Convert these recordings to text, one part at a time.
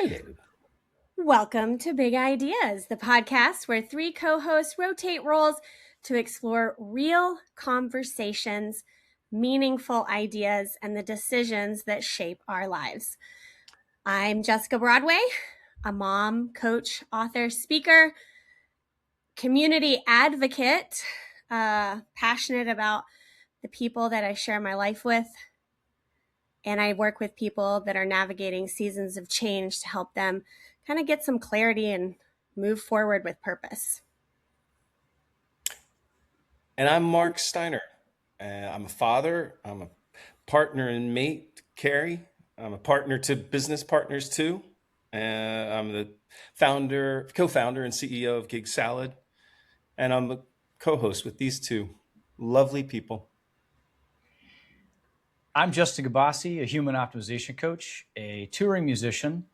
excited. Welcome to Big Ideas, the podcast where three co-hosts rotate roles to explore real conversations, meaningful ideas, and the decisions that shape our lives. I'm Jessica Broadway, a mom, coach, author, speaker, community advocate, passionate about the people that I share my life with. And I work with people that are navigating seasons of change to help them kind of get some clarity and move forward with purpose. And I'm Mark Steiner. I'm a father. I'm a partner and mate to Carrie. I'm a partner to business partners too. I'm the co-founder and CEO of Gig Salad. And I'm a co-host with these two lovely people. I'm Justin Gabassi, a human optimization coach, a touring musician.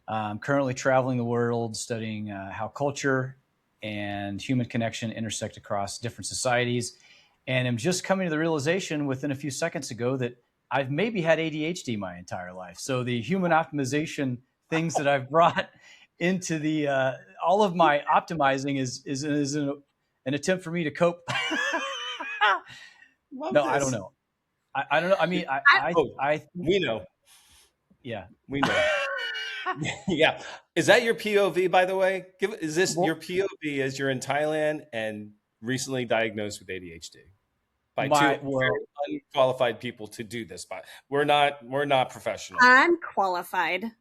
I'm currently traveling the world studying how culture and human connection intersect across different societies. And I'm just coming to the realization within a few seconds ago that I've maybe had ADHD my entire life. So the human optimization things that I've brought into the all of my optimizing is an attempt for me to cope. No, I don't know. I don't know. I mean, we know. Yeah, we know. Yeah. Is that your POV, by the way? Is this your POV as you're in Thailand and recently diagnosed with ADHD? By two very unqualified people to do this, but we're not professionals. I'm qualified.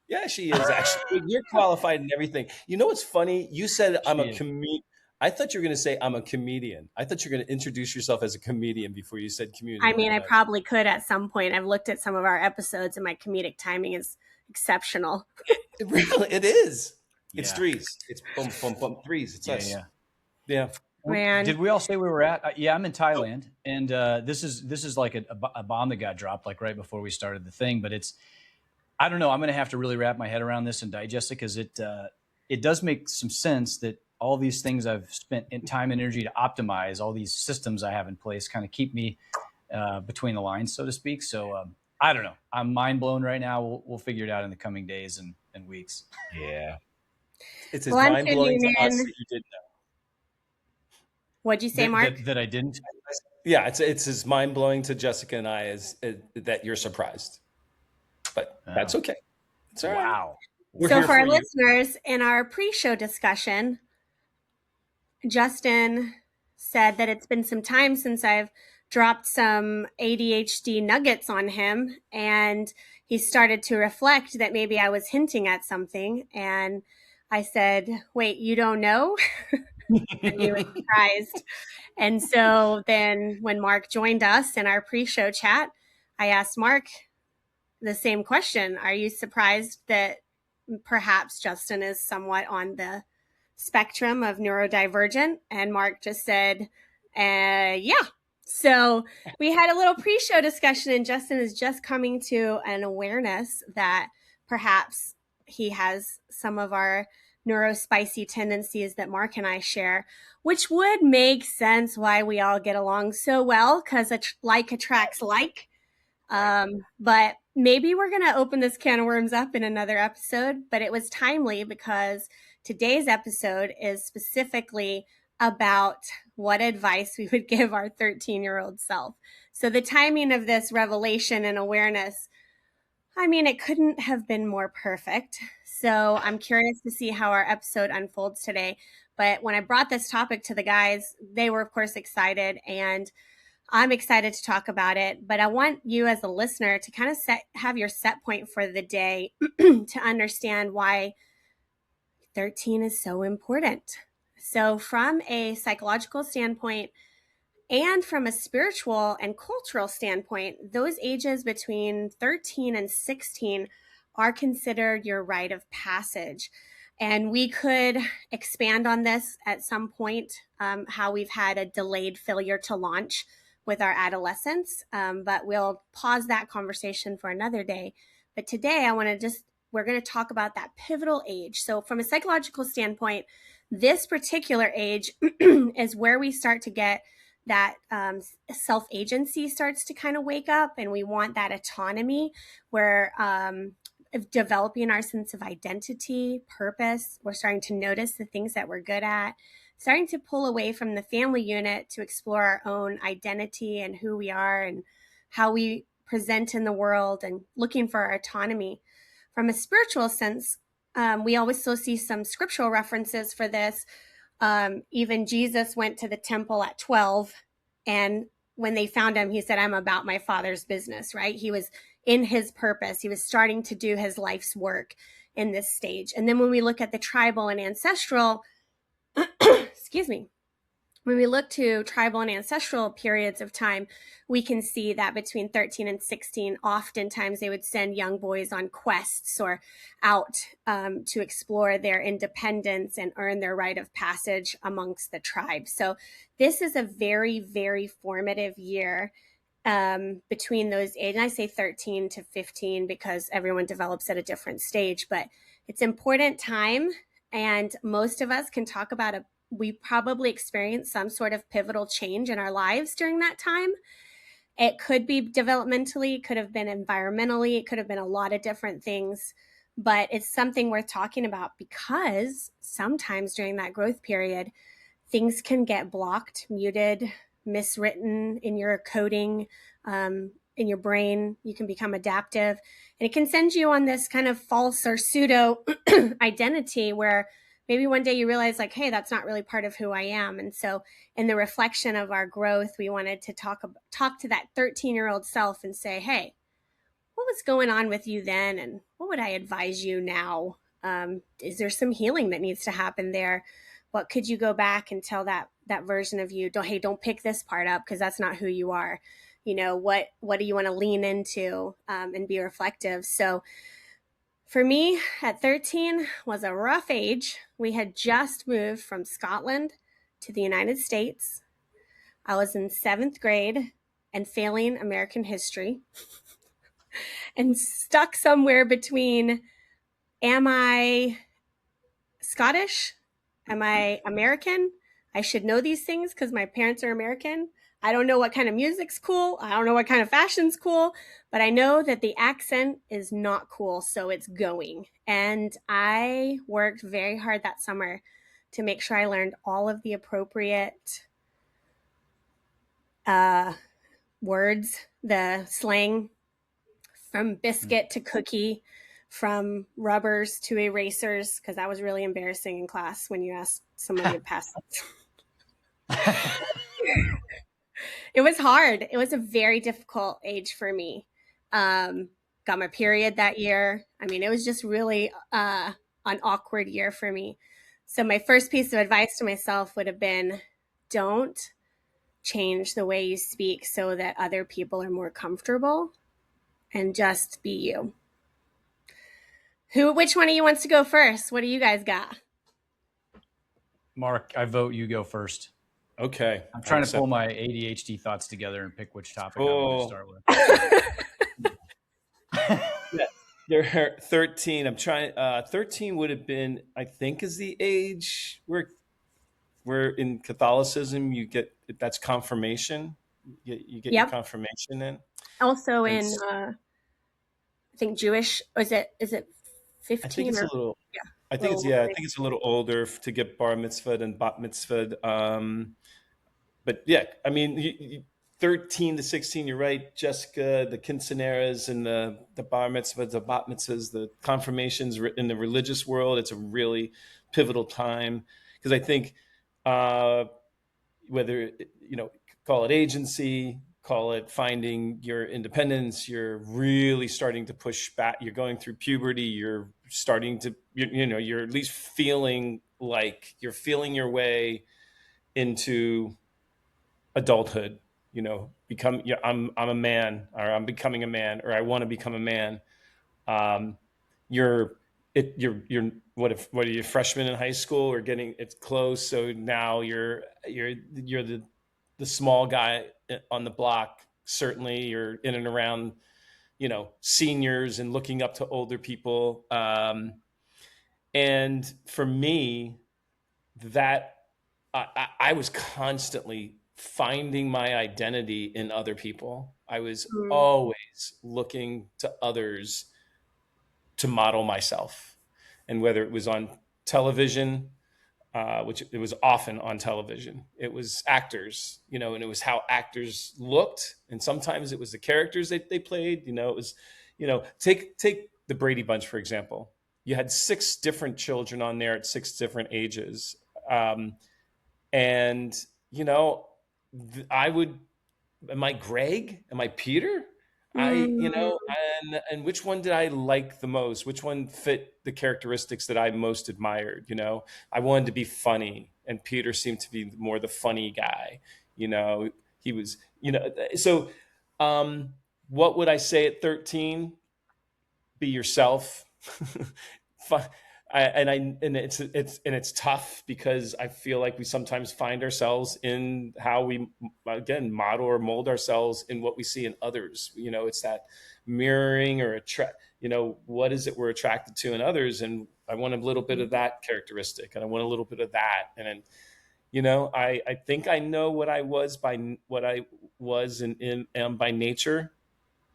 Yeah, she is actually. You're qualified and everything. You know what's funny? You said I'm a comedian. I thought you were going to say I'm a comedian. I thought you were going to introduce yourself as a comedian before you said comedian. I mean, I probably could at some point. I've looked at some of our episodes and my comedic timing is exceptional. It is. Yeah. It's threes. It's boom, boom, boom, threes. It's us. Yeah. Man. Did we all say we were at? Yeah, I'm in Thailand, and this is like a bomb that got dropped like right before we started the thing. But I don't know. I'm going to have to really wrap my head around this and digest it because it does make some sense that all these things I've spent time and energy to optimize, all these systems I have in place, kind of keep me between the lines, so to speak. So I don't know. I'm mind blown right now. We'll figure it out in the coming days and weeks. Yeah, it's as mind blowing to us that you didn't know. What'd you say, Mark? That I didn't. Yeah, it's as mind blowing to Jessica and I as that you're surprised, but that's okay. It's all right. Wow. So for our listeners, in our pre-show discussion, Justin said that it's been some time since I've dropped some ADHD nuggets on him, and he started to reflect that maybe I was hinting at something. And I said, wait, you don't know? And he was surprised. And so then when Mark joined us in our pre-show chat, I asked Mark the same question. Are you surprised that perhaps Justin is somewhat on the spectrum of neurodivergent? And Mark just said, yeah. So we had a little pre-show discussion, and Justin is just coming to an awareness that perhaps he has some of our neurospicy tendencies that Mark and I share, which would make sense why we all get along so well, because like attracts like. But maybe we're going to open this can of worms up in another episode, but it was timely because today's episode is specifically about what advice we would give our 13-year-old self. So the timing of this revelation and awareness, I mean, it couldn't have been more perfect. So I'm curious to see how our episode unfolds today. But when I brought this topic to the guys, they were, of course, excited, and I'm excited to talk about it. But I want you as a listener to kind of have your set point for the day to understand why 13 is so important. So from a psychological standpoint and from a spiritual and cultural standpoint, those ages between 13 and 16 are considered your rite of passage. And we could expand on this at some point, how we've had a delayed failure to launch with our adolescents. But we'll pause that conversation for another day. But today we're going to talk about that pivotal age. So from a psychological standpoint, this particular age is where we start to get that self-agency starts to kind of wake up, and we want that autonomy where of developing our sense of identity, purpose. We're starting to notice the things that we're good at, starting to pull away from the family unit to explore our own identity and who we are and how we present in the world, and looking for our autonomy. From a spiritual sense, we always still see some scriptural references for this. Even Jesus went to the temple at 12, and when they found him, he said, "I'm about my Father's business," right? He was in his purpose. He was starting to do his life's work in this stage. And then when we look at the tribal and ancestral, excuse me, when we look to tribal and ancestral periods of time, we can see that between 13 and 16, oftentimes they would send young boys on quests or out to explore their independence and earn their rite of passage amongst the tribe. So this is a very, very formative year between those ages. And I say 13 to 15 because everyone develops at a different stage, but it's important time. And most of us can talk about we probably experienced some sort of pivotal change in our lives during that time. It could be developmentally, it could have been environmentally, it could have been a lot of different things, but it's something worth talking about because sometimes during that growth period, things can get blocked, muted, miswritten in your coding, in your brain. You can become adaptive, and it can send you on this kind of false or pseudo identity where maybe one day you realize, like, hey, that's not really part of who I am. And so in the reflection of our growth, we wanted to talk to that 13-year-old self and say, hey, what was going on with you then? And what would I advise you now? Is there some healing that needs to happen there? What could you go back and tell that version of you? Don't pick this part up because that's not who you are. What do you want to lean into and be reflective? So for me, at 13 was a rough age. We had just moved from Scotland to the United States. I was in 7th grade and failing American history and stuck somewhere between, am I Scottish? Am I American? I should know these things because my parents are American. I don't know what kind of music's cool. I don't know what kind of fashion's cool, but I know that the accent is not cool, so it's going. And I worked very hard that summer to make sure I learned all of the appropriate words, the slang, from biscuit to cookie, from rubbers to erasers, because that was really embarrassing in class when you asked somebody to pass. It was hard. It was a very difficult age for me. Got my period that year. I mean, it was just really an awkward year for me. So my first piece of advice to myself would have been, don't change the way you speak so that other people are more comfortable, and just be you. Which one of you wants to go first? What do you guys got? Mark, I vote you go first. Okay. I'm trying to pull my ADHD thoughts together and pick which topic I want to start with. Yeah, they're 13. I'm trying. 13 would have been, I think, is the age where in Catholicism that's confirmation. You get your confirmation in. Also in I think Jewish. Or is it 15? I think it's a little. Yeah. I think it's a little older to get bar mitzvah and bat mitzvah. But yeah, I mean, 13 to 16, you're right, Jessica, the quinceaneras and the bar mitzvahs, the bat mitzvahs, the confirmations in the religious world, it's a really pivotal time. Because I think whether, call it agency, call it finding your independence, you're really starting to push back. You're going through puberty. You're starting to, you're at least feeling like you're feeling your way into adulthood. I'm a man, or I'm becoming a man, or I want to become a man. You're what are you, freshman in high school, or getting it's close? So now you're the small guy on the block. Certainly, you're in and around, seniors and looking up to older people. And for me, that I was constantly finding my identity in other people. I was always looking to others to model myself. And whether it was on television, which it was often on television, it was actors, and it was how actors looked. And sometimes it was the characters that they played, it was, take the Brady Bunch, for example. You had 6 different children on there at 6 different ages. And, I would, am I Greg? Am I Peter? Mm. And which one did I like the most? Which one fit the characteristics that I most admired? I wanted to be funny, and Peter seemed to be more the funny guy. He was, so, what would I say at 13? Be yourself. Fu- and it's tough because I feel like we sometimes find ourselves in how we, again, model or mold ourselves in what we see in others. It's that mirroring or attract. What is it we're attracted to in others, and I want a little bit of that characteristic, and I want a little bit of that, and then, I think I know what I was and am by nature.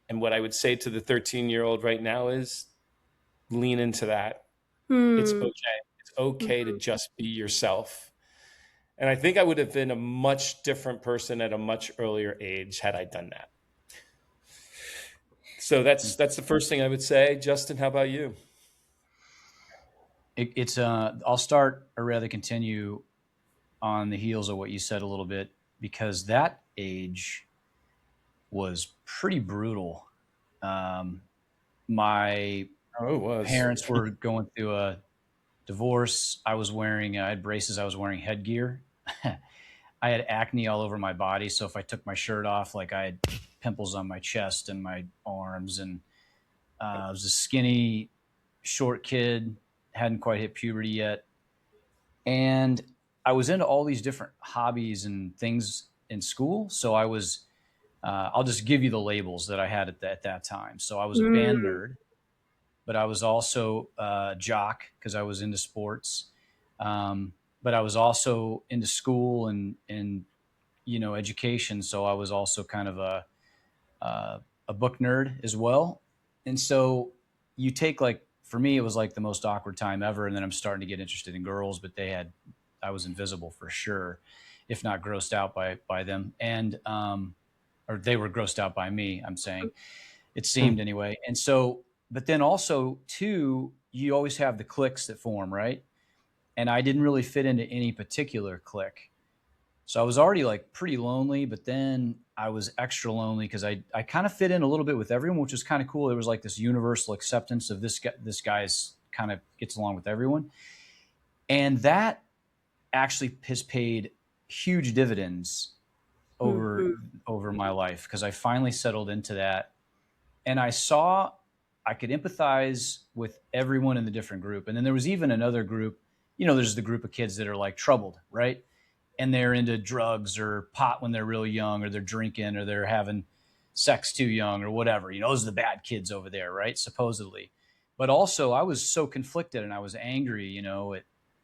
And what I would say to the 13-year-old right now is lean into that. It's Hmm. okay. It's okay to just be yourself. And I think I would have been a much different person at a much earlier age had I done that. So that's the first thing I would say. Justin, how about you? It's I'll start or rather continue on the heels of what you said a little bit, because that age was pretty brutal. Um, my Oh, it was. parents were going through a divorce. I had braces. I was wearing headgear. I had acne all over my body. So if I took my shirt off, like I had pimples on my chest and my arms. And I was a skinny, short kid, hadn't quite hit puberty yet. And I was into all these different hobbies and things in school. So I'll just give you the labels that I had at that time. So I was a band Mm. nerd, but I was also a jock because I was into sports. But I was also into school and education. So I was also kind of a book nerd as well. And so you take, like, for me, it was like the most awkward time ever. And then I'm starting to get interested in girls, but I was invisible for sure, if not grossed out by them. And, or they were grossed out by me, I'm saying. It seemed Hmm. anyway. And so, but then also too, you always have the cliques that form, right? And I didn't really fit into any particular clique. So I was already like pretty lonely, but then I was extra lonely because I kind of fit in a little bit with everyone, which was kind of cool. There was like this universal acceptance of this guy's kind of gets along with everyone. And that actually has paid huge dividends over Mhm. over my life, because I finally settled into that, and I saw I could empathize with everyone in the different group. And then there was even another group, there's the group of kids that are like troubled, right? And they're into drugs or pot when they're really young, or they're drinking, or they're having sex too young, or whatever. Those are the bad kids over there, right? Supposedly. But also, I was so conflicted and I was angry,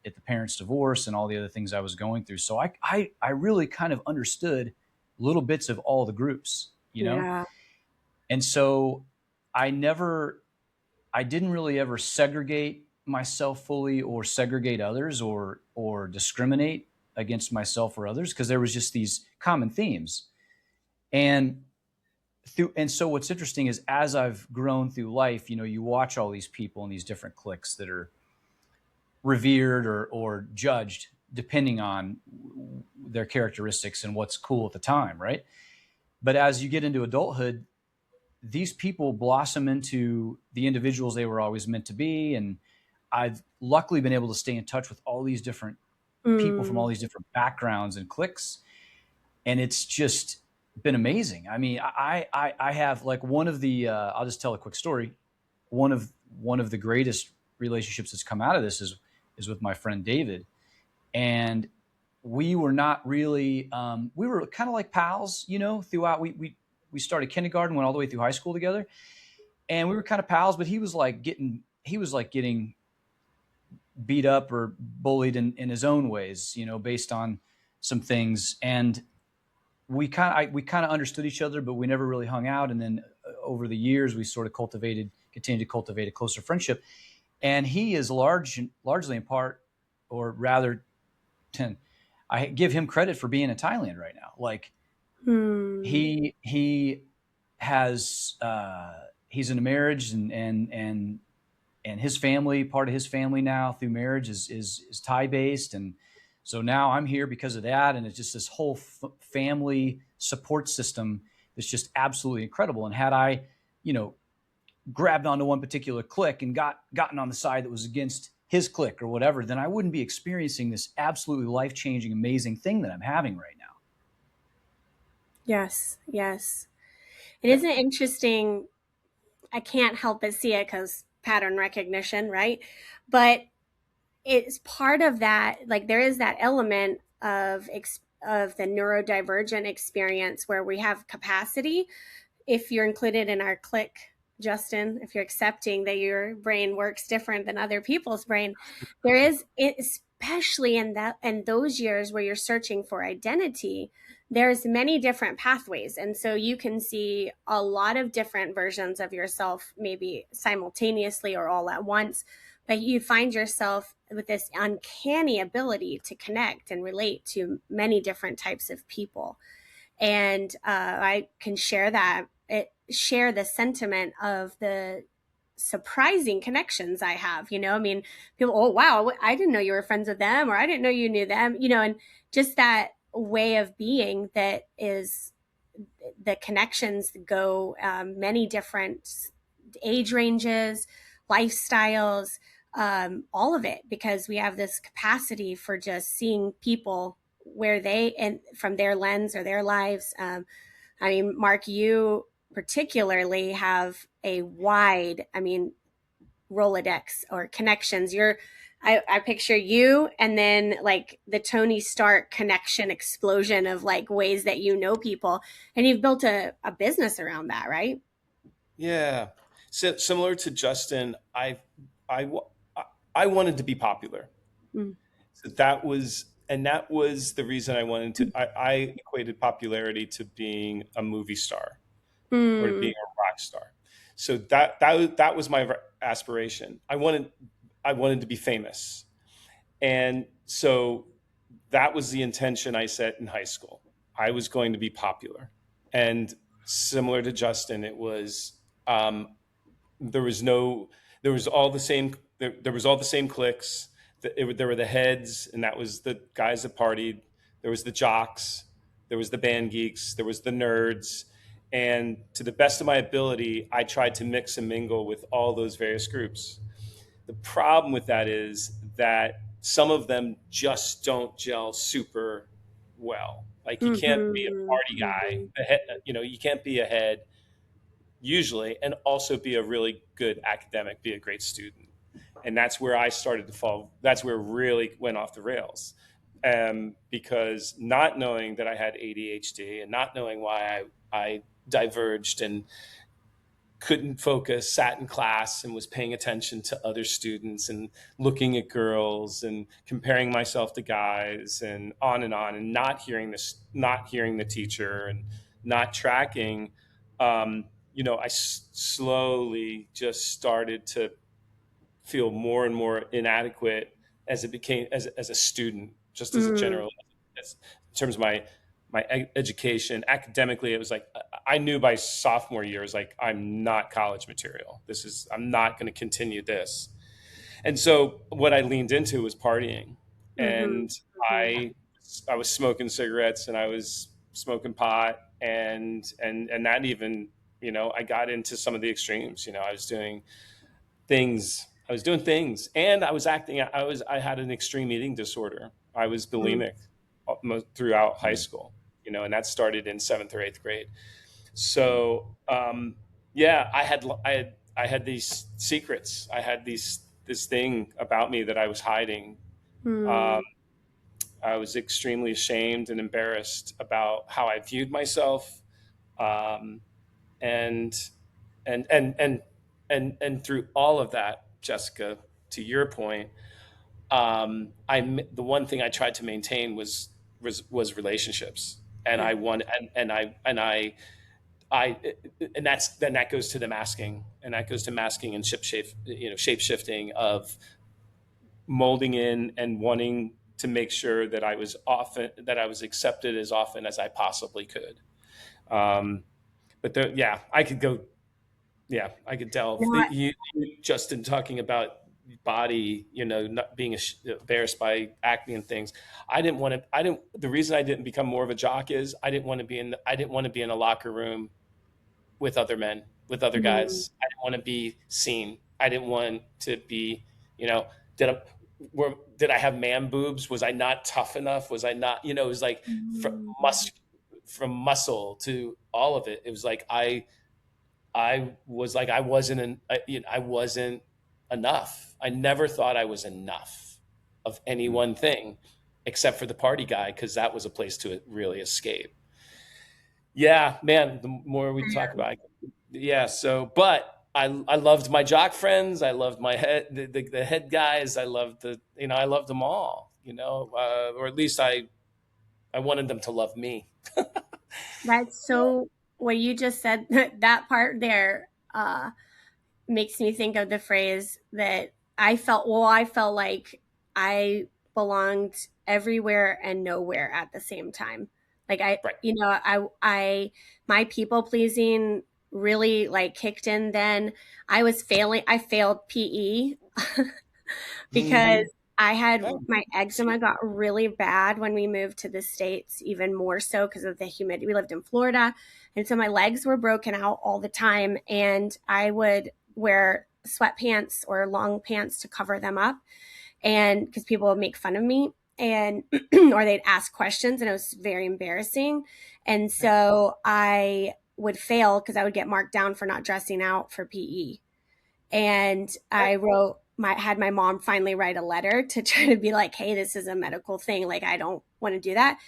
at the parents' divorce and all the other things I was going through. So I really kind of understood little bits of all the groups. Yeah. And so I never, I didn't really ever segregate myself fully, or segregate others, or discriminate against myself or others, because there was just these common themes. And so what's interesting is, as I've grown through life, you watch all these people in these different cliques that are revered or judged depending on their characteristics and what's cool at the time, right? But as you get into adulthood, these people blossom into the individuals they were always meant to be. And I've luckily been able to stay in touch with all these different people from all Mm. these different backgrounds and cliques. And it's just been amazing. I mean, I have like one of the, I'll just tell a quick story. One of the greatest relationships that's come out of this is with my friend David. And we were not really, we were kind of like pals, throughout. We started kindergarten, went all the way through high school together, and we were kind of pals. But he was like getting beat up or bullied in his own ways, based on some things. And we kind of understood each other, but we never really hung out. And then over the years, we sort of cultivated continue to cultivate a closer friendship. And he is largely in part, or rather, I give him credit for being in Thailand right now. Like Hmm. he has he's in a marriage, and his family, part of his family now through marriage is Thai based, and so now I'm here because of that, and it's just this whole family support system that's just absolutely incredible. And had I, you know, grabbed onto one particular clique and gotten on the side that was against his clique or whatever, then I wouldn't be experiencing this absolutely life changing, amazing thing that I'm having right now. Yes, yes. It Yeah. isn't interesting. I can't help but see it because pattern recognition, right? But it's part of that. Like there is that element of the neurodivergent experience where we have capacity. If you're included in our clique, Justin, if you're accepting that your brain works different than other people's brain, there is, especially in those years where you're searching for identity, there's many different pathways, and so you can see a lot of different versions of yourself, maybe simultaneously or all at once. But you find yourself with this uncanny ability to connect and relate to many different types of people. And I can share the sentiment of the surprising connections I have. I mean, people, oh wow, I didn't know you were friends with them, or I didn't know you knew them. And just that way of being that is the connections go many different age ranges, lifestyles, all of it, because we have this capacity for just seeing people where they and from their lens or their lives. I mean, Mark, you particularly have a wide, I mean, Rolodex or connections. I picture you and then like the Tony Stark connection explosion of like ways that you know people, and you've built a business around that, right? Yeah. So similar to Justin, I wa- I wanted to be popular. Mm. So that was the reason I wanted to. I equated popularity to being a movie star or to being Mm. a rock star. So that was my aspiration. I wanted to be famous, and so that was the intention I set in high school. I was going to be popular, and similar to Justin, it was there was no there was all the same there was all the same cliques. There were the heads, and that was the guys that partied. There was the jocks, there was the band geeks, there was the nerds, and to the best of my ability I tried to mix and mingle with all those various groups. The problem with that is that some of them just don't gel super well. Like you can't be a Mm-hmm. party guy, Mm-hmm. you can't be a head usually, and also be a really good academic, be a great student. And that's where I started to fall. That's where it really went off the rails. Because not knowing that I had ADHD and not knowing why I diverged and couldn't focus, sat in class and was paying attention to other students and looking at girls and comparing myself to guys and on, and not hearing the teacher and not tracking. I slowly just started to feel more and more inadequate as it became as a student, just as a Mm. general, as, in terms of my education academically. It was like I knew by sophomore year, it was like I'm not college material. I'm not going to continue this. And so what I leaned into was partying, Mm-hmm. and Mm-hmm. I I was smoking cigarettes and I was smoking pot, and that even, I got into some of the extremes. I was doing things, and I had an extreme eating disorder. I was Mm. bulimic throughout high school, and that started in seventh or eighth grade. So, yeah, I had these secrets. I had this thing about me that I was hiding. Um, Mm. I was extremely ashamed and embarrassed about how I viewed myself. Um, and and and through all of that, Jessica, to your point, the one thing I tried to maintain was relationships, and Yeah. I won, and I I and that goes to the masking, and that goes to masking and shape shifting of molding in and wanting to make sure that I was accepted as often as I possibly could. Um, but yeah, I could go. Yeah, I could delve. No, Justin, talking about body, not being embarrassed by acne and things. I didn't want to. I didn't. The reason I didn't become more of a jock is I didn't want to be in. I didn't want to be in a locker room with other men, with other mm, guys. I didn't want to be seen. I didn't want to be, did I, did I have man boobs? Was I not tough enough? Was I not, it was like mm, from muscle to all of it. It was like, I was like, I wasn't enough. I never thought I was enough of any one thing except for the party guy. Cause that was a place to really escape. Yeah, man, the more we talk about it, yeah, so but I loved my jock friends, I loved my the head guys, I loved them all, or at least I wanted them to love me. that's so, what you just said, that part there, makes me think of the phrase that I felt like I belonged everywhere and nowhere at the same time. Like Right. my people pleasing really like kicked in then. I failed PE because Mhm. I had Oh, my see. eczema got really bad when we moved to the States, even more so because of the humidity. We lived in Florida. And so my legs were broken out all the time. And I would wear sweatpants or long pants to cover them up. And because people would make fun of me and, or they'd ask questions and it was very embarrassing. And so I would fail because I would get marked down for not dressing out for PE. And I had my mom finally write a letter to try to be like, hey, this is a medical thing, like I don't want to do that.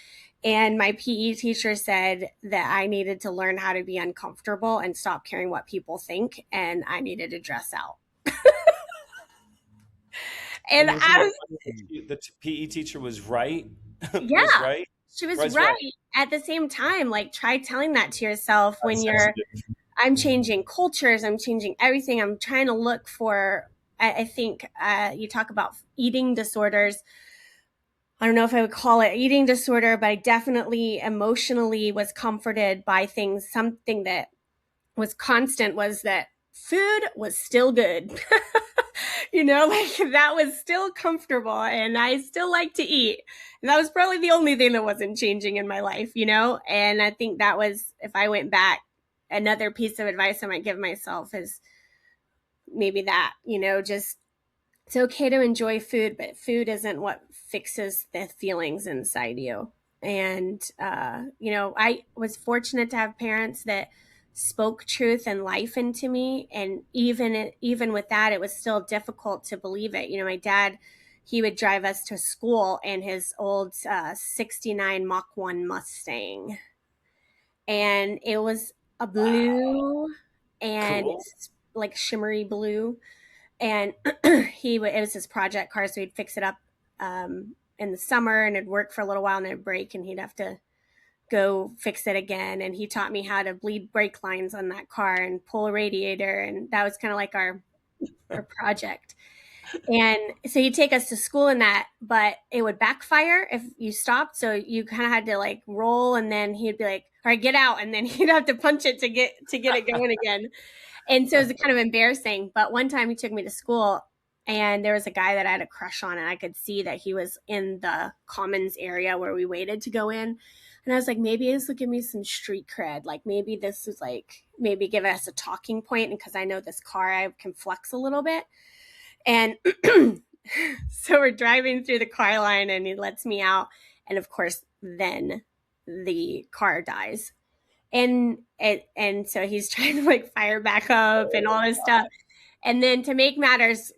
And my PE teacher said that I needed to learn how to be uncomfortable and stop caring what people think, and I needed to dress out. And And isn't I it was, funny that the PE teacher was right? Was yeah, right? she was Was right. right. At the same time, like, try telling that to yourself when That's you're, sensitive. I'm changing cultures, I'm changing everything, I'm trying to look for, I think you talk about eating disorders. I don't know if I would call it eating disorder, but I definitely emotionally was comforted by things. Something that was constant was that food was still good. Like that was still comfortable and I still like to eat. And that was probably the only thing that wasn't changing in my life. And I think that was, if I went back, another piece of advice I might give myself is maybe that, just it's okay to enjoy food, but food isn't what fixes the feelings inside you. And I was fortunate to have parents that spoke truth and life into me, and even with that, it was still difficult to believe it. My dad, he would drive us to school in his old '69 Mach 1 Mustang, and it was a Wow. blue and Cool. like shimmery blue, and it was his project car, so he'd fix it up in the summer and it'd work for a little while and then it'd break and he'd have to go fix it again. And he taught me how to bleed brake lines on that car and pull a radiator, and that was kind of like our project. And so he'd take us to school in that, but it would backfire if you stopped, so you kind of had to like roll, and then he'd be like, all right, get out, and then he'd have to punch it to get it going again. And so it was kind of embarrassing. But one time he took me to school and there was a guy that I had a crush on, and I could see that he was in the commons area where we waited to go in. And I was like, maybe this will give me some street cred. Like maybe this is like, maybe give us a talking point. And because I know this car, I can flex a little bit. And so we're driving through the car line and he lets me out. And of course, then the car dies. And so he's trying to like fire back up and all this stuff. And then to make matters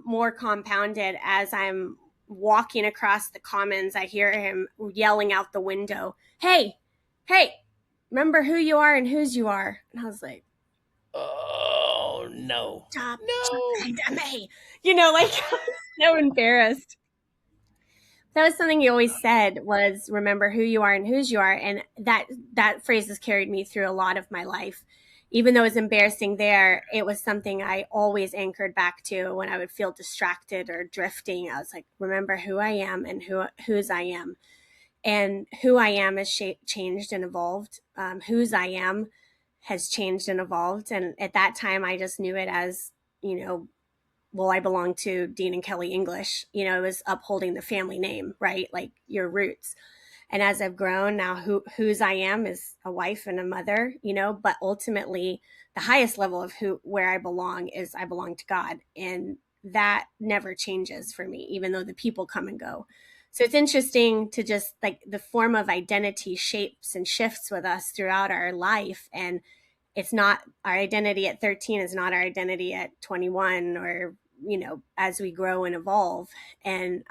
more compounded, as I'm walking across the commons, I hear him yelling out the window, hey, hey, remember who you are and whose you are. And I was like, Oh no. stop No. talking to me. Like, so embarrassed. That was something you always said was remember who you are and whose you are. And that phrase has carried me through a lot of my life. Even though it was embarrassing there, it was something I always anchored back to when I would feel distracted or drifting. I was like, remember who I am and whose I am. And who I am has changed and evolved. Whose I am has changed and evolved. And at that time, I just knew it as, well, I belong to Dean and Kelly English. It was upholding the family name, right? Like your roots. And as I've grown now, whose I am is a wife and a mother, but ultimately the highest level of where I belong is I belong to God. And that never changes for me, even though the people come and go. So it's interesting to just like the form of identity shapes and shifts with us throughout our life. And it's not our identity at 13 is not our identity at 21 or, as we grow and evolve. And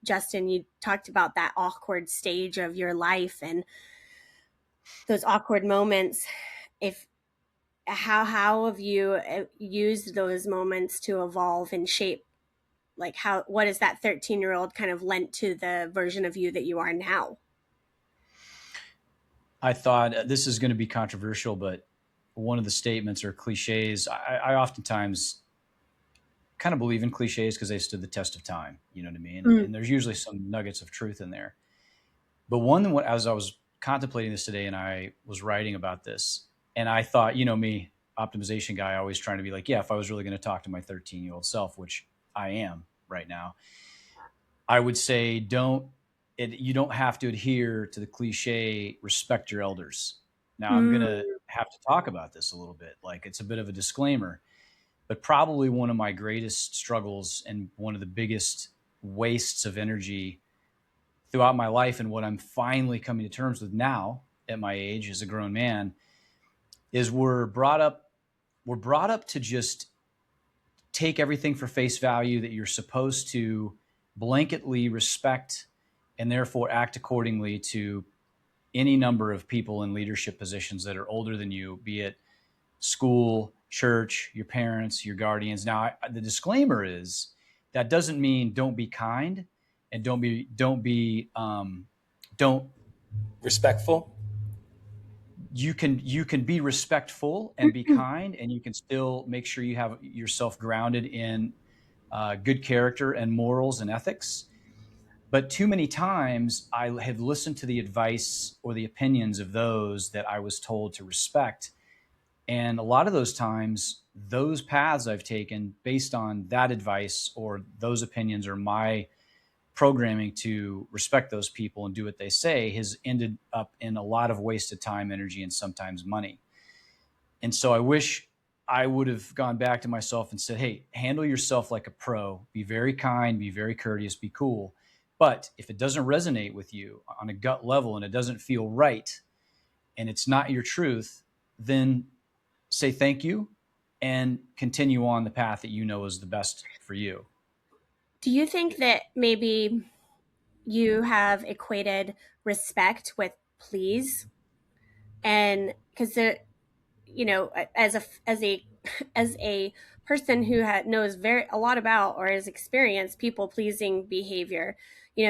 Justin, you talked about that awkward stage of your life and those awkward moments. How have you used those moments to evolve and shape? Like what is that 13-year-old kind of lent to the version of you that you are now? I thought this is going to be controversial, but one of the statements or cliches, I oftentimes kind of believe in cliches because they stood the test of time. You know what I mean? And there's usually some nuggets of truth in there. But as I was contemplating this today and I was writing about this, and I thought, me, optimization guy, always trying to be like, yeah, if I was really going to talk to my 13-year-old self, which I am right now, I would say you don't have to adhere to the cliche, respect your elders. Now I'm going to have to talk about this a little bit. Like it's a bit of a disclaimer, but probably one of my greatest struggles and one of the biggest wastes of energy throughout my life, and what I'm finally coming to terms with now at my age as a grown man, is we're brought up to just take everything for face value, that you're supposed to blanketly respect and therefore act accordingly to any number of people in leadership positions that are older than you, be it school, church, your parents, your guardians. Now, the disclaimer is that doesn't mean don't be kind and don't Respectful. You can be respectful and be kind, and you can still make sure you have yourself grounded in good character and morals and ethics. But too many times I have listened to the advice or the opinions of those that I was told to respect. And a lot of those times, those paths I've taken based on that advice or those opinions or my programming to respect those people and do what they say has ended up in a lot of wasted time, energy, and sometimes money. And so I wish I would have gone back to myself and said, hey, handle yourself like a pro, be very kind, be very courteous, be cool. But if it doesn't resonate with you on a gut level and it doesn't feel right and it's not your truth, then say thank you and continue on the path that you know is the best for you. Do you think that maybe you have equated respect with please? And because as a person who knows a lot about or has experienced people pleasing behavior,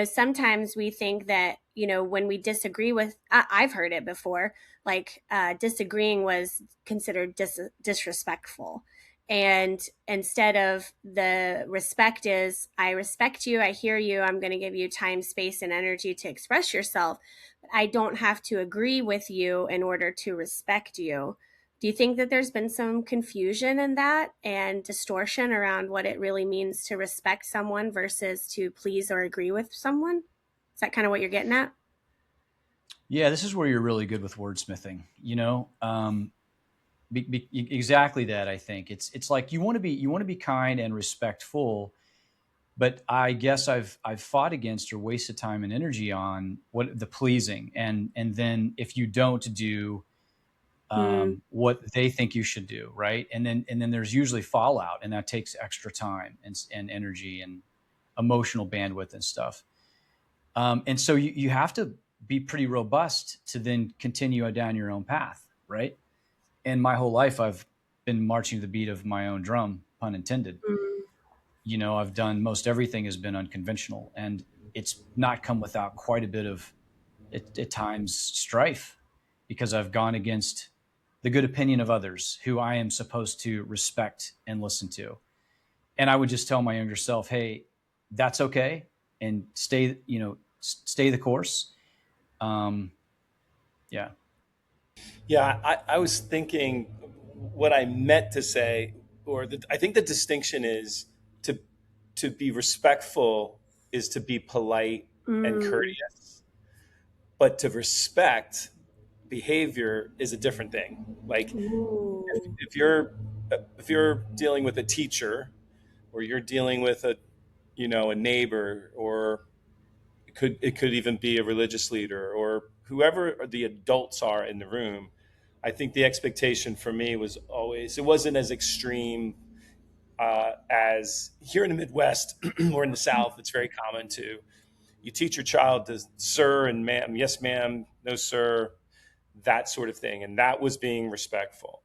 sometimes we think that when we disagree with, I've heard it before, like disagreeing was considered disrespectful. And instead of the respect is, I respect you, I hear you, I'm going to give you time, space, and energy to express yourself. But I don't have to agree with you in order to respect you. Do you think that there's been some confusion in that and distortion around what it really means to respect someone versus to please or agree with someone? Is that kind of what you're getting at? Yeah, this is where you're really good with wordsmithing. Exactly that. I think it's like you want to be kind and respectful, but I guess I've fought against or wasted time and energy on what the pleasing, and then if you don't do what they think you should do, right, and then there's usually fallout, and that takes extra time and energy and emotional bandwidth and stuff, and so you have to be pretty robust to then continue down your own path, right? And my whole life, I've been marching to the beat of my own drum, pun intended. I've done most everything has been unconventional. And it's not come without quite a bit of, at times, strife, because I've gone against the good opinion of others who I am supposed to respect and listen to. And I would just tell my younger self, hey, that's okay, and stay the course. Um, yeah. Yeah, I was thinking what I meant to say, I think the distinction is to to be respectful is to be polite and Mm. courteous, but to respect behavior is a different thing. Like Ooh. if you're dealing with a teacher, or you're dealing with a neighbor, or it could even be a religious leader, or whoever the adults are in the room. I think the expectation for me was always, it wasn't as extreme as here in the Midwest or in the South. It's very common to, you teach your child to sir and ma'am, yes ma'am, no sir, that sort of thing, and that was being respectful.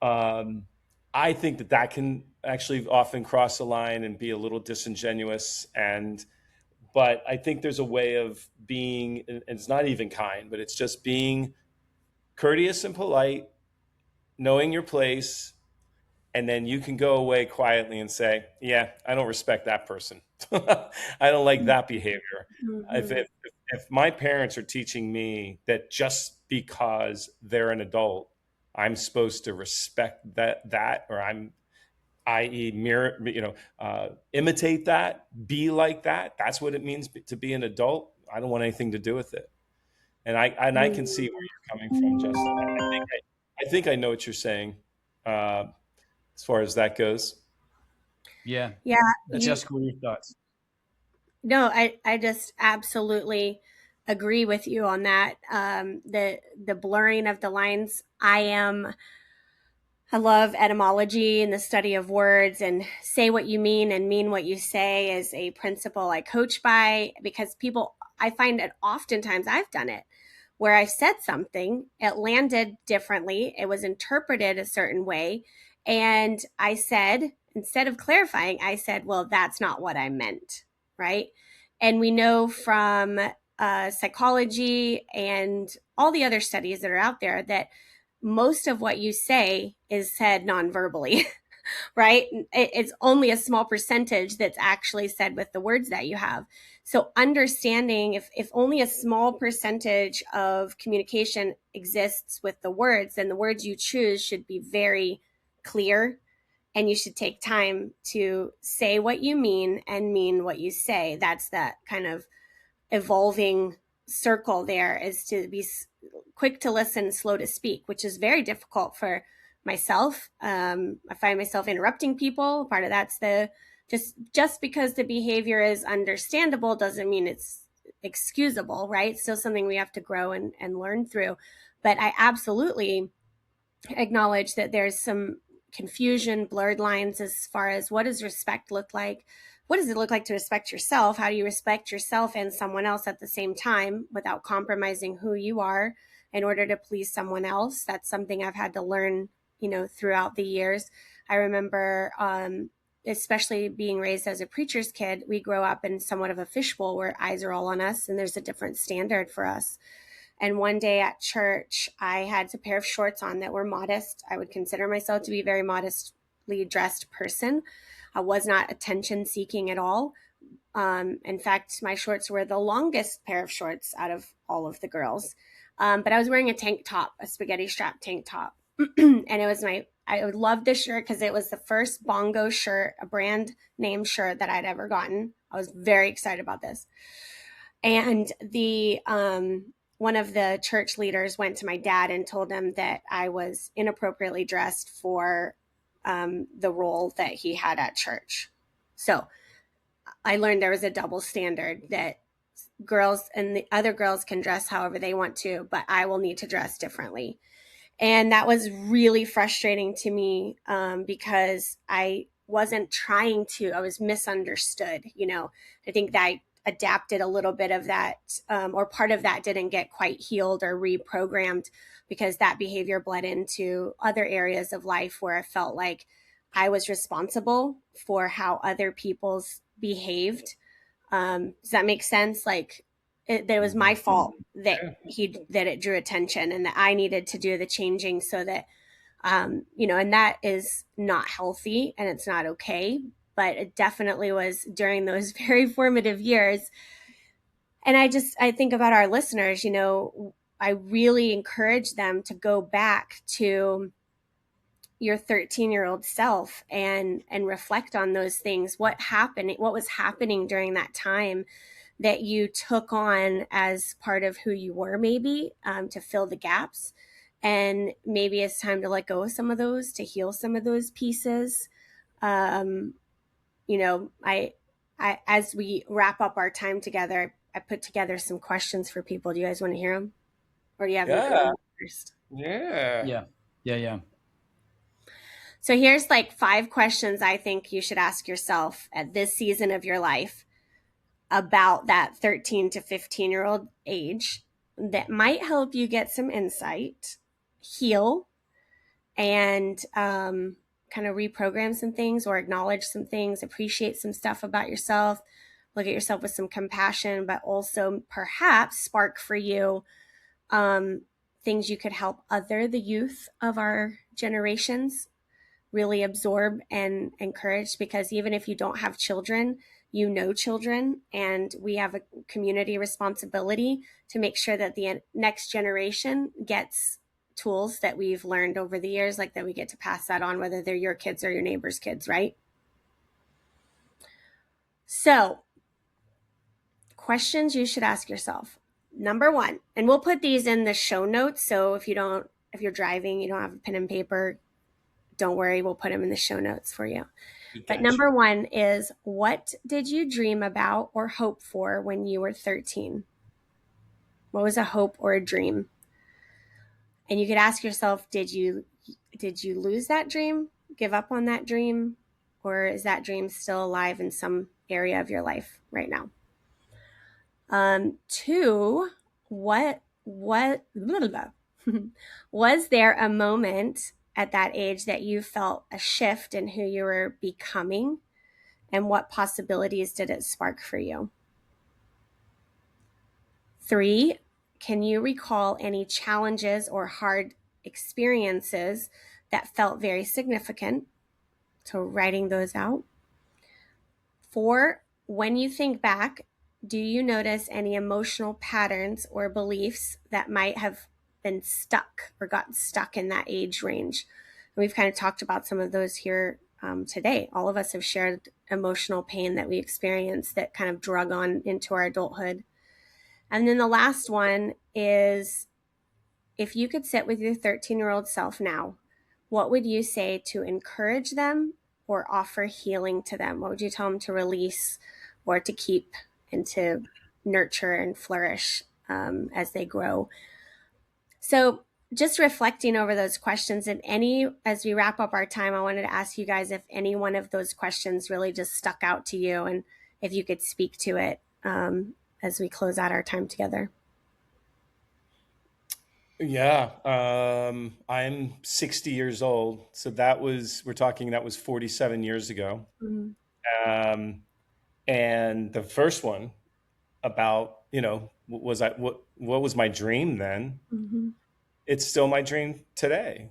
Um, I think that that can actually often cross the line and be a little disingenuous. But I think there's a way of being, and it's not even kind, but it's just being courteous and polite, knowing your place, and then you can go away quietly and say, "Yeah, I don't respect that person. I don't like that behavior." If, Mm-hmm. if if my parents are teaching me that just because they're an adult, I'm supposed to respect that, or i.e. mirror, imitate that, be like that. That's what it means to be an adult. I don't want anything to do with it. And I can see where you're coming from, Justin. I think I know what you're saying, uh, as far as that goes. Yeah. Yeah, you Jessica, what are your thoughts? no, I just absolutely agree with you on that. The blurring of the lines. I love etymology and the study of words, and say what you mean and mean what you say is a principle I coach by, because I find that oftentimes I've done it where I said something, it landed differently, it was interpreted a certain way. And I said, instead of clarifying, I said, well, that's not what I meant. Right. And we know from psychology and all the other studies that are out there that most of what you say is said non-verbally. Right? It's only a small percentage that's actually said with the words that you have. So understanding if only a small percentage of communication exists with the words, then the words you choose should be very clear, and you should take time to say what you mean and mean what you say. That's that kind of evolving circle there, is to be quick to listen, slow to speak, which is very difficult for myself. I find myself interrupting people. Part of that's the just because the behavior is understandable doesn't mean it's excusable, right? Still something we have to grow and learn through. But I absolutely acknowledge that there's some confusion, blurred lines as far as what does respect look like? What does it look like to respect yourself? How do you respect yourself and someone else at the same time without compromising who you are in order to please someone else? That's something I've had to learn, throughout the years. I remember, especially being raised as a preacher's kid, we grow up in somewhat of a fishbowl where eyes are all on us and there's a different standard for us. And one day at church, I had a pair of shorts on that were modest. I would consider myself to be a very modestly dressed person. I was not attention seeking at all. In fact, my shorts were the longest pair of shorts out of all of the girls. But I was wearing a tank top, a spaghetti strap tank top. And I loved this shirt because it was the first Bongo shirt, a brand name shirt that I'd ever gotten. I was very excited about this. And the one of the church leaders went to my dad and told him that I was inappropriately dressed for the role that he had at church. So I learned there was a double standard, that girls and the other girls can dress however they want to, but I will need to dress differently. And that was really frustrating to me, because I wasn't trying to, I was misunderstood. I think that I adapted a little bit of that, or part of that didn't get quite healed or reprogrammed, because that behavior bled into other areas of life where I felt like I was responsible for how other people's behaved. Does that make sense? Like that was my Mhm. fault that Yeah. that it drew attention, and that I needed to do the changing so that, and that is not healthy and it's not okay. But it definitely was during those very formative years. And I think about our listeners, I really encourage them to go back to your 13-year-old self and reflect on those things. What was happening during that time that you took on as part of who you were, maybe, to fill the gaps. And maybe it's time to let go of some of those, to heal some of those pieces. um, as we wrap up our time together, I put together some questions for people. Do you guys want to hear them, or do you have Yeah. anything first? Yeah. Yeah. Yeah. Yeah. So here's like 5 questions I think you should ask yourself at this season of your life about that 13 to 15-year-old age that might help you get some insight, heal, and kind of reprogram some things or acknowledge some things, appreciate some stuff about yourself, look at yourself with some compassion, but also perhaps spark for you um, things you could help other the youth of our generations really absorb and encourage. Because even if you don't have children, children, and we have a community responsibility to make sure that the next generation gets tools that we've learned over the years, like that we get to pass that on, whether they're your kids or your neighbor's kids, right? So, questions you should ask yourself. Number one, and we'll put these in the show notes. So if you're driving, you don't have a pen and paper, don't worry, we'll put them in the show notes for you. We But got you. number one is, what did you dream about or hope for when you were 13? What was a hope or a dream? And you could ask yourself, did you lose that dream? Give up on that dream? Or is that dream still alive in some area of your life right now? Two, what blah, blah, blah. Was there a moment at that age that you felt a shift in who you were becoming, and what possibilities did it spark for you? Three, can you recall any challenges or hard experiences that felt very significant? So, writing those out. Four, when you think back, do you notice any emotional patterns or beliefs that might have been stuck or gotten stuck in that age range? And we've kind of talked about some of those here today. All of us have shared emotional pain that we experienced that kind of drug on into our adulthood. And then the last one is, if you could sit with your 13-year-old self now, what would you say to encourage them or offer healing to them? What would you tell them to release or to keep and to nurture and flourish as they grow? So, just reflecting over those questions, and as we wrap up our time, I wanted to ask you guys if any one of those questions really just stuck out to you, and if you could speak to it as we close out our time together. Yeah. I'm 60 years old. So that was 47 years ago. Mm-hmm. Um, and the first one about, what was my dream then? Mm-hmm. It's still my dream today.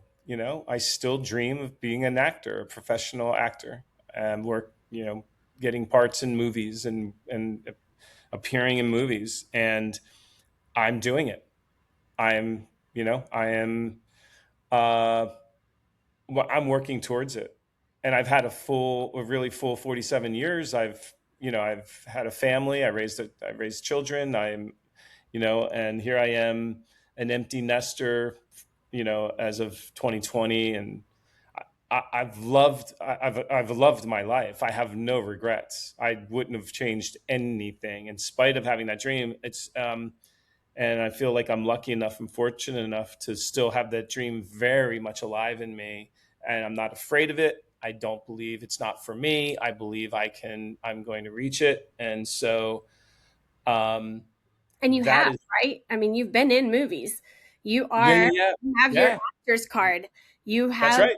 I still dream of being an actor, a professional actor, and work, getting parts in movies and appearing in movies. And I'm doing it. I am, uh, well, I'm working towards it. And I've had a really full 47 years. I've had a family. I raised children. And here I am, an empty nester, as of 2020. And I've loved my life. I have no regrets. I wouldn't have changed anything in spite of having that dream. And I feel like I'm lucky enough and fortunate enough to still have that dream very much alive in me. And I'm not afraid of it. I don't believe it's not for me. I believe I'm going to reach it. And so, um, And you that have, is, right? I mean, you've been in movies. yeah, yeah, You yeah, have your yeah, actor's card. You that's have right.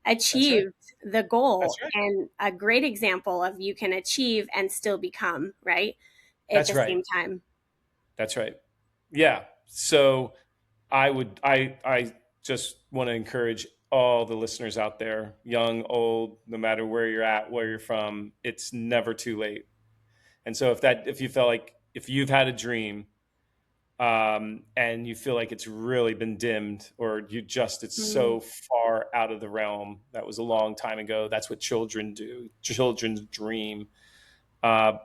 That's right. achieved the goal, That's right. and a great example of you can achieve and still become, right? At That's the right. same time. That's right. Yeah. So I just want to encourage all the listeners out there, young, old, no matter where you're at, where you're from, it's never too late. And so if you felt like if you've had a dream, and you feel like it's really been dimmed, or it's Mm. so far out of the realm, that was a long time ago. That's what children do. Children's dream. Uh,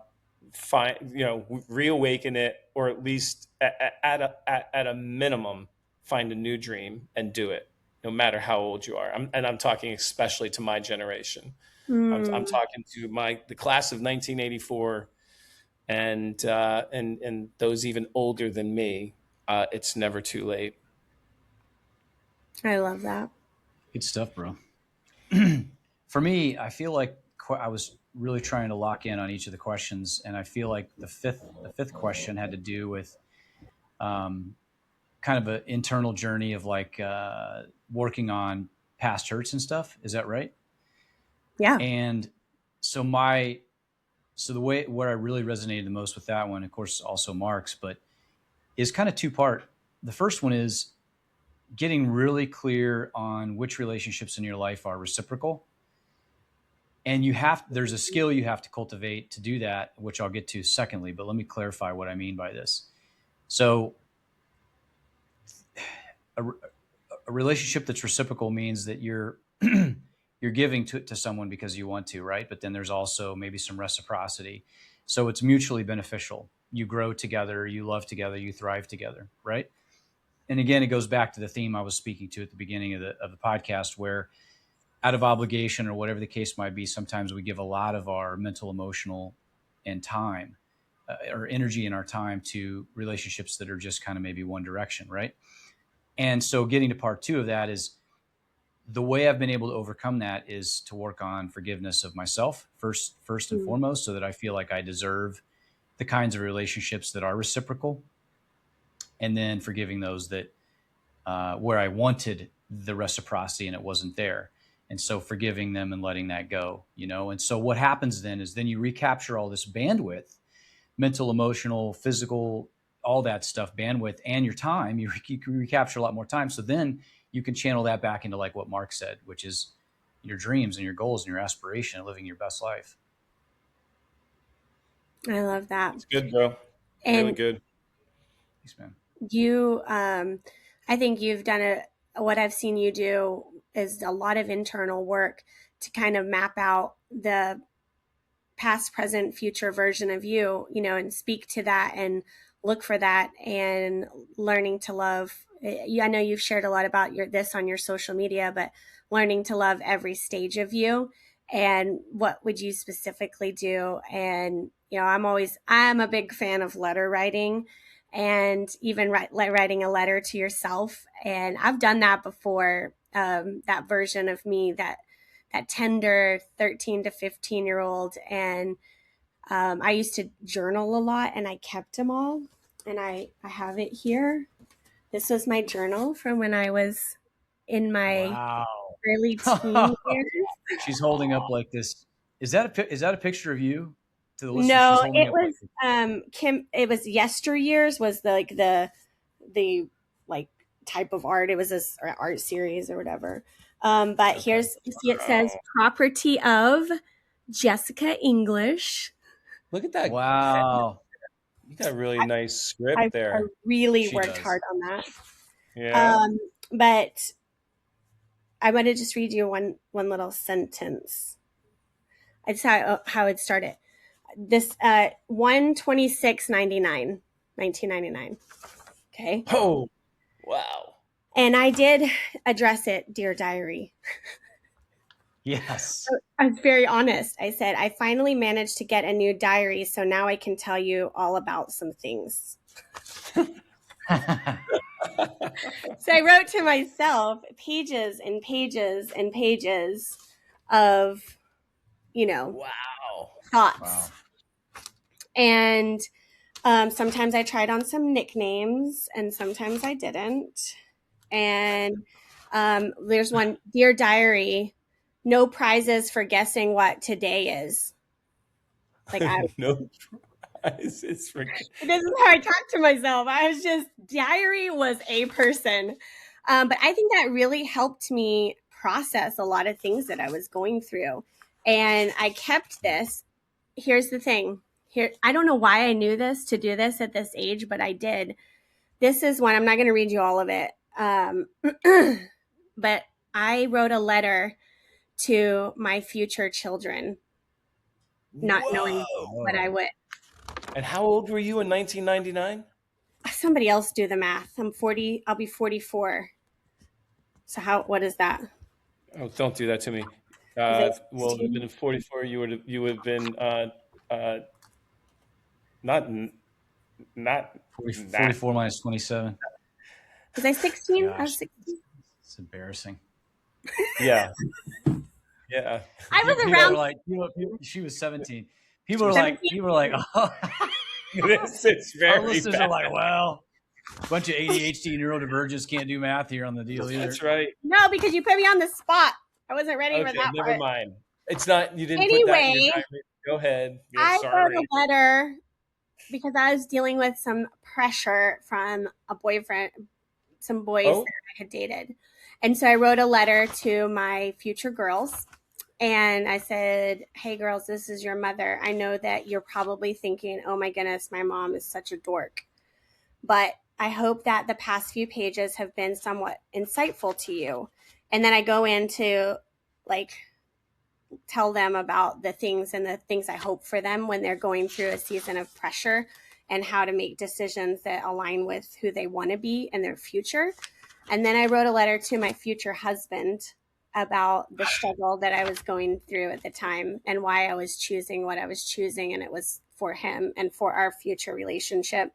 reawaken it, or at least at a minimum, find a new dream and do it, no matter how old you are. I'm talking especially to my generation. I'm Mm. talking to the class of 1984, and those even older than me. It's never too late. I love that. Good stuff, bro. For me, I feel like I was really trying to lock in on each of the questions, and I feel like the fifth question had to do with um, kind of an internal journey of like working on past hurts and stuff. Is that right? Yeah. And so so the way where I really resonated the most with that one, of course, also Mark's, but is kind of two part. The first one is getting really clear on which relationships in your life are reciprocal, and there's a skill you have to cultivate to do that, which I'll get to secondly, but let me clarify what I mean by this. So a, a relationship that's reciprocal means that you're you're giving to someone because you want to, right? But then there's also maybe some reciprocity, so it's mutually beneficial. You grow together, you love together, you thrive together, right? And again, it goes back to the theme I was speaking to at the beginning of the podcast, where out of obligation or whatever the case might be, sometimes we give a lot of our mental, emotional, and time or energy in our time to relationships that are just kind of maybe one direction, right? And so getting to part two of that is the way I've been able to overcome that is to work on forgiveness of myself first and Mm. foremost, so that I feel like I deserve the kinds of relationships that are reciprocal, and then forgiving those that where I wanted the reciprocity and it wasn't there. And so forgiving them and letting that go, you know? And so what happens then is then you recapture all this bandwidth, mental, emotional, physical, all that stuff, bandwidth, and your time. You can recapture a lot more time. So then you can channel that back into like what Mark said, which is your dreams and your goals and your aspiration of living your best life. I love that. It's good, bro. Really And good. Thanks, man. you, I think you've done what I've seen you do is a lot of internal work to kind of map out the past, present, future version of you, and speak to that and look for that, and learning to love. I know you've shared a lot about this on your social media, but learning to love every stage of you. And what would you specifically do? And I'm a big fan of letter writing, and even writing a letter to yourself. And I've done that before. That version of me, that tender 13 to 15-year old. And I used to journal a lot, and I kept them all. And I have it here. This was my journal from when I was in my Wow. early teen years. She's holding up like this. Is that a picture of you to the listener? She's No, holding it up like was Kim. It was yesteryears. Was the like type of art. It was this art series or whatever. But okay. here's, you see, it says property of Jessica English. Look at that. Wow. You got a really nice I script there. really She worked does. hard on that. Yeah. But I want to just read you one little sentence. I just how it started. This 1/26/99, 1999. Okay. Oh, wow. And I did address it, Dear Diary. Yes. I was very honest. I said, I finally managed to get a new diary, so now I can tell you all about some things. So I wrote to myself pages and pages and pages of, Wow. thoughts. Wow. And sometimes I tried on some nicknames, and sometimes I didn't. And there's one, Dear Diary. no prizes for guessing what today is. Like I No prizes for. This is how I talk to myself. I was just, diary was a person. But I think that really helped me process a lot of things that I was going through. And I kept this. Here's the thing. Here, I don't know why I knew this to do this at this age, but I did. This is one, I'm not going to read you all of it. But I wrote a letter to my future children, not knowing what I Whoa. would. And how old were you in 1999? Somebody else do the math. I'm 40. I'll be 44. So what is that? Oh, don't do that to me. Was I Well, it would have 16? been 44. You would have been uh, not not that. 44 minus 27. Was I 16? I Gosh, was 16. it's embarrassing. Yeah, yeah. I was People are around like, she was 17. She was People are like, oh. this is Our very listeners bad. are like, well, a bunch of ADHD neurodivergents can't do math here on the deal either. That's right. No, because you put me on the spot. I wasn't ready for Okay, that never part. mind. It's not. You didn't put that in your Anyway, diary. Go ahead. Yeah, I wrote sorry. a letter because I was dealing with some pressure from a boyfriend, some boys Oh, that I had dated. And so I wrote a letter to my future girls. And I said, hey, girls, this is your mother. I know that you're probably thinking, oh my goodness, my mom is such a dork. But I hope that the past few pages have been somewhat insightful to you. And then I go into like tell them about the things I hope for them when they're going through a season of pressure and how to make decisions that align with who they want to be in their future. And then I wrote a letter to my future husband about the struggle that I was going through at the time and why I was choosing what I was choosing. And it was for him and for our future relationship.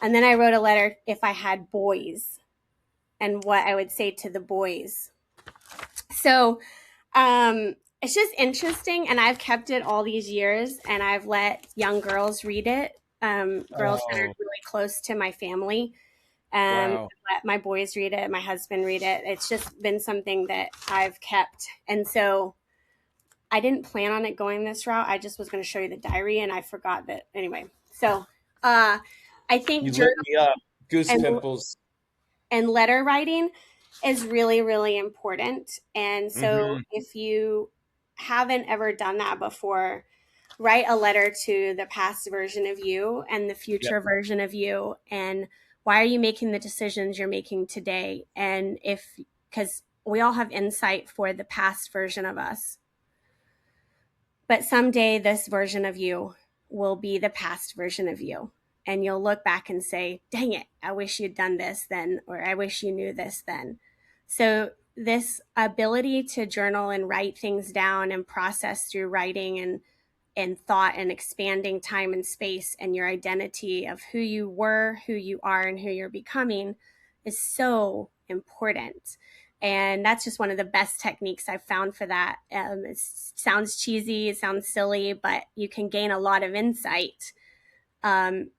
And then I wrote a letter if I had boys and what I would say to the boys. So it's just interesting. And I've kept it all these years and I've let young girls read it, girls that are oh, really close to my family. wow. Let my boys read it, my husband read it. It's just been something that I've kept. And so I didn't plan on it going this route. I just was going to show you the diary and I forgot that anyway. So I think You lit me up. Goose and pimples. and letter writing is really, really important. And so Hmm. if you haven't ever done that before, write a letter to the past version of you and the Yep. future version of you. And why are you making the decisions you're making today? And because we all have insight for the past version of us. But someday this version of you will be the past version of you. And you'll look back and say, dang it, I wish you'd done this then, or I wish you knew this then. So, this ability to journal and write things down and process through writing and thought and expanding time and space and your identity of who you were, who you are, and who you're becoming is so important. And that's just one of the best techniques I've found for that. It sounds cheesy, it sounds silly, but you can gain a lot of insight um,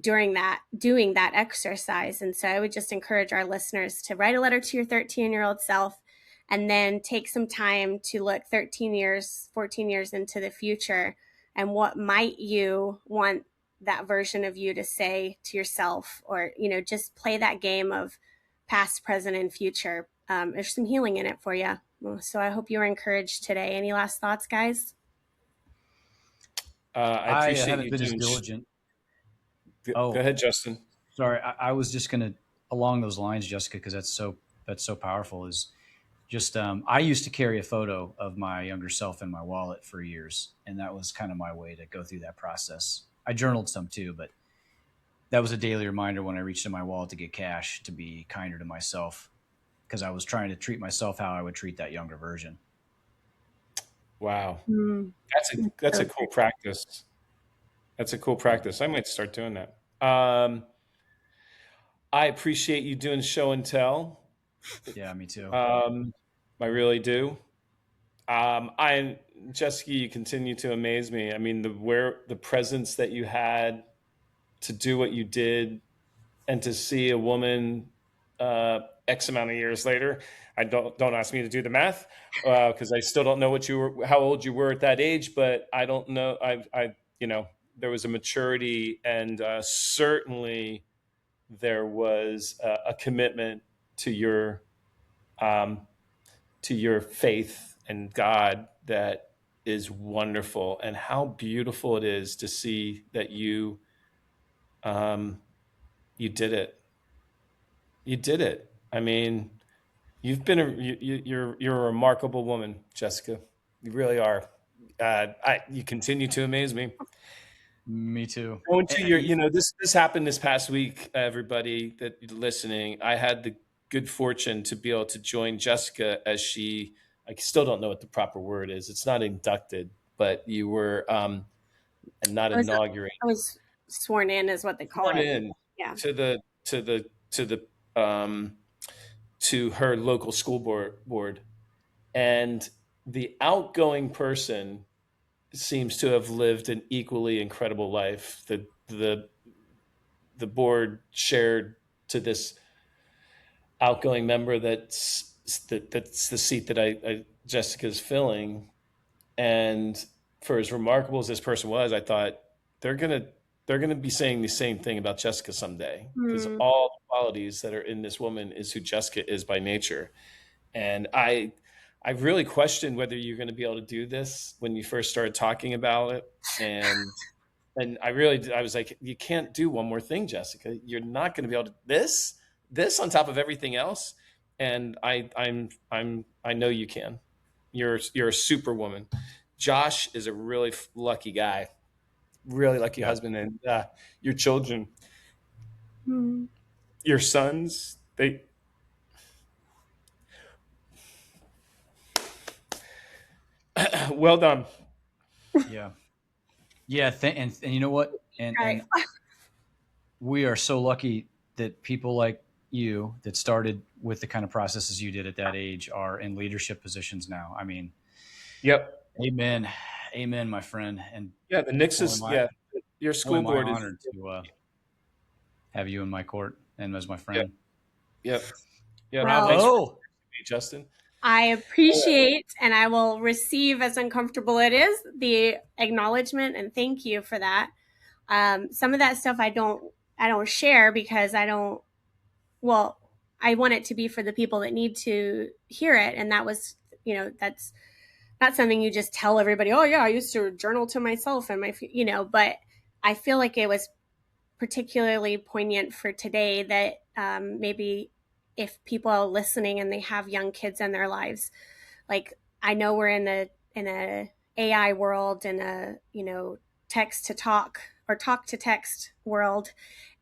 during doing that exercise. And so I would just encourage our listeners to write a letter to your 13-year-old self and then take some time to look 13 years, 14 years into the future and what might you want that version of you to say to yourself, or just play that game of past, present, and future. There's some healing in it for you. So I hope you were encouraged today. Any last thoughts, guys? I I appreciate haven't you been as doing. diligent. Go Oh, ahead, Justin. sorry. I was just gonna along those lines, Jessica, because that's so powerful. Is just I used to carry a photo of my younger self in my wallet for years, and that was kind of my way to go through that process. I journaled some too, but that was a daily reminder when I reached in my wallet to get cash to be kinder to myself because I was trying to treat myself how I would treat that younger version. Wow, Mm, that's so a cool practice. That's a cool practice. I might start doing that. I appreciate you doing show and tell. Yeah, me too. Um, I really do. I Jessica, you continue to amaze me. I mean, the presence that you had to do what you did, and to see a woman X amount of years later. I don't ask me to do the math because I still don't know how old you were at that age. But I don't know. There was a maturity, and certainly there was a commitment to your um, to your faith and God that is wonderful. And how beautiful it is to see that um, you did it. You did it. I mean, you're a remarkable woman, Jessica. You really are. You continue to amaze me. Me too. Going to this happened this past week. Everybody that listening, I had the good fortune to be able to join Jessica as she. I still don't know what the proper word is. It's not inducted, but you were and not I was inaugurated, I was sworn in, is what they call sworn it. in Yeah. to the to her local school board, and the outgoing person seems to have lived an equally incredible life. The board shared to this outgoing member that's the seat that I Jessica's filling. And for as remarkable as this person was, I thought they're gonna they're gonna be saying the same thing about Jessica someday because Hmm. all the qualities that are in this woman is who Jessica is by nature. And I really questioned whether you're going to be able to do this when you first started talking about it. And I was like, you can't do one more thing, Jessica. You're not going to be able to this on top of everything else. And I know you can. You're a superwoman. Josh is a really lucky guy, really lucky Yeah. husband, and your children, Hmm. your sons, they well done. Yeah. Yeah. And you know what? Right. And we are so lucky that people like you that started with the kind of processes you did at that age are in leadership positions now. I mean, Yep. amen. Amen, my friend. And Yeah, the Knicks only is my yeah. Your only school my board is honor to have you in my court and as my yep, friend. yep, yep. Well, Thanks for Bravo. me, Justin. I appreciate and I will receive, as uncomfortable it is, the acknowledgement and thank you for that. Some of that stuff I don't share because I don't. Well, I want it to be for the people that need to hear it, and that's not something you just tell everybody. Oh yeah, I used to journal to myself and But I feel like it was particularly poignant for today that maybe if people are listening and they have young kids in their lives, like I know we're in a AI world and a text to talk or talk to text world,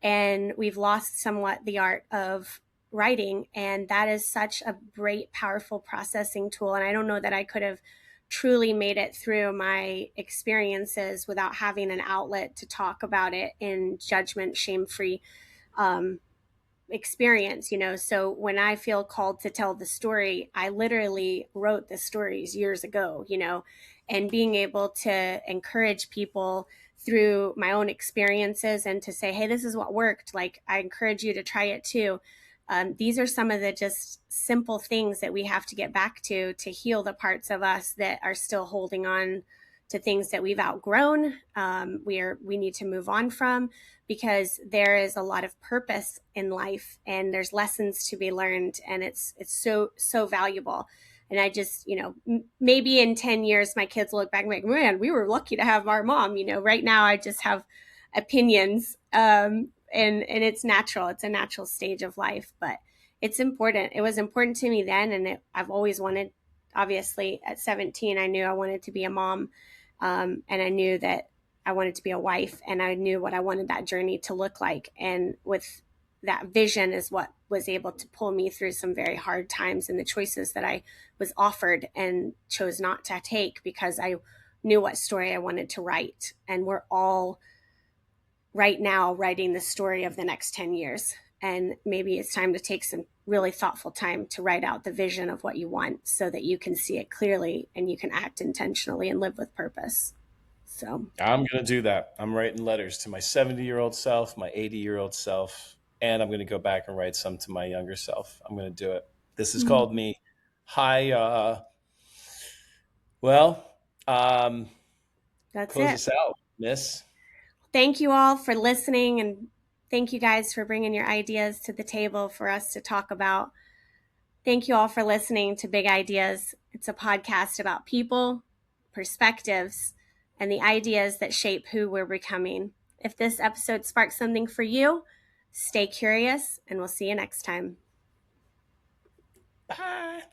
and we've lost somewhat the art of writing, and that is such a great powerful processing tool, and I don't know that I could have truly made it through my experiences without having an outlet to talk about it in judgment shame free um, experience. So when I feel called to tell the story, I literally wrote the stories years ago. And being able to encourage people through my own experiences and to say, hey, this is what worked, like I encourage you to try it too. These are some of the just simple things that we have to get back to heal the parts of us that are still holding on to things that we've outgrown. We need to move on from, because there is a lot of purpose in life and there's lessons to be learned, and it's so valuable. And I just, maybe in 10 years my kids will look back and be like, man, we were lucky to have our mom. Right now I just have opinions, and it's natural. It's a natural stage of life, but it's important. It was important to me then, and I've always wanted. Obviously, at 17, I knew I wanted to be a mom, and I knew that I wanted to be a wife, and I knew what I wanted that journey to look like. And with that vision is what was able to pull me through some very hard times and the choices that I was offered and chose not to take, because I knew what story I wanted to write. And we're all right now writing the story of the next 10 years. And maybe it's time to take some really thoughtful time to write out the vision of what you want so that you can see it clearly and you can act intentionally and live with purpose. So, I'm gonna do that. I'm writing letters to my 70-year-old self, my 80-year-old self. and I'm going to go back and write some to my younger self. I'm going to do it. This is Mm. called me. Hi. Well, um, That's close it. us out, Miss. Thank you all for listening, and thank you guys for bringing your ideas to the table for us to talk about. Thank you all for listening to Big Ideas. It's a podcast about people, perspectives, and the ideas that shape who we're becoming. If this episode sparks something for you, stay curious, and we'll see you next time. Bye.